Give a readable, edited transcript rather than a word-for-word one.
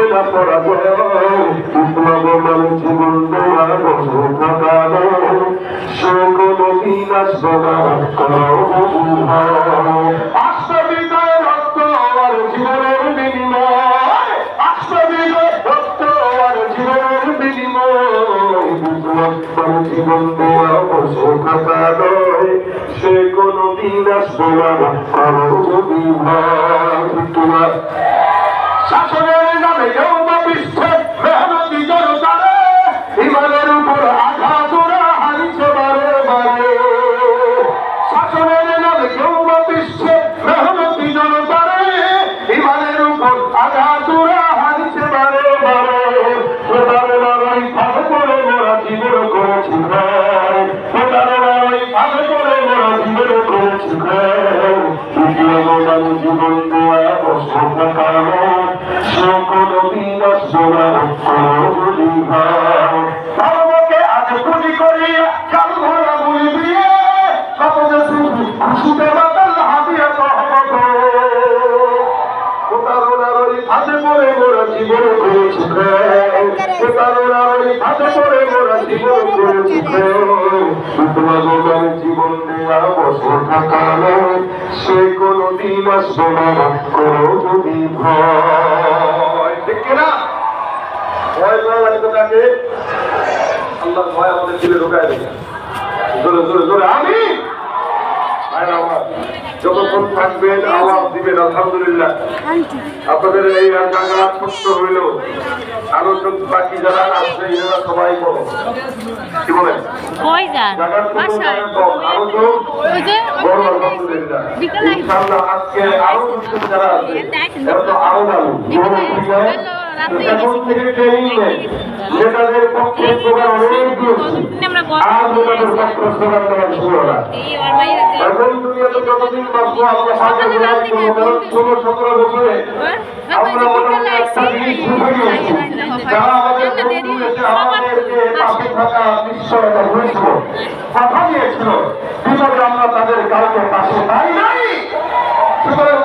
হবে না পরাজয় বিপ্লব মানে জীবন দেওয়া বসে থাকা সে কোনো দিন আসবে না আসবে বিজয় রক্ত আর জীবনের বিনিময় আসবে বিজয় রক্ত আর জীবনের বিনিময় বিপ্লব মানে জীবন দেওয়া বসে থাকা নয় সে কোনো দিন আসবে না কারো যদি ভয় তোমার শাসনের নামে কেউ বা পৃষ্ঠে মেহনতি জনতারে ইমানের উপর আঘাত ওরা হারিছে বারে বারে শাসনের নামে কেউ বা পৃষ্ঠে মেহনতি জনতারে ইমানের উপর আঘাত ওরা হারিছে বারে বারে বারে বারে ভালো করে মোরা জীবন করেছি বারে বারে ভালো করে মোরা জীবন করেছি জীবন দেওয়া বসে থাকা সকল দিন ধর্মকে আজ পুঁজি করিয়া কাল ভরা বই দিয়ে কত যে খুশিতে বাতাল হাতিয়া সহমত প্রতারণার ওই ফাঁদে পড়ে মোরা জীবন করেছি প্রতারণার ওই ফাঁদে পড়ে মোরা জীবন করেছি বিপ্লবের জীবন দেওয়া বসে থাকা সে কোনো দিন আসবে না কোনো যদি ভয় ঠিক না ভয় করা লাগবে তাকে আল্লাহ ভয় আমাদের দিলে ঢোকায় দেবে জোরে জোরে জোরে আমি যতক্ষণ থাকবেন আওয়াজ দিবেন আলহামদুলিল্লাহ আপনাদের এই জায়গা ছোট্ট হইল আরো বাকি যারা আছে এরা সবাই বড় কি বলেন আজকে আরো যারা আছে এরা তো আরো ভালো এখন থেকে ট্রেনিং নেই নেতাদের পক্ষে প্রকার অনেক আর নেতাদের পক্ষে প্রকার দেওয়ার শুরু না এখন দুনিয়াতে যতদিন বাঁচবো আমরা সাথে কারণ 16-17 বছরে আমরা মোটামুটি একটা জিনিস বুঝে গিয়েছি যারা আমাদের বন্ধু এসে আমাদেরকে পাশে থাকা নিশ্চয়তা হয়েছিল কথা দিয়েছিল বিপদে আমরা তাদের কাউকে পাশে পাই নাই সুতরাং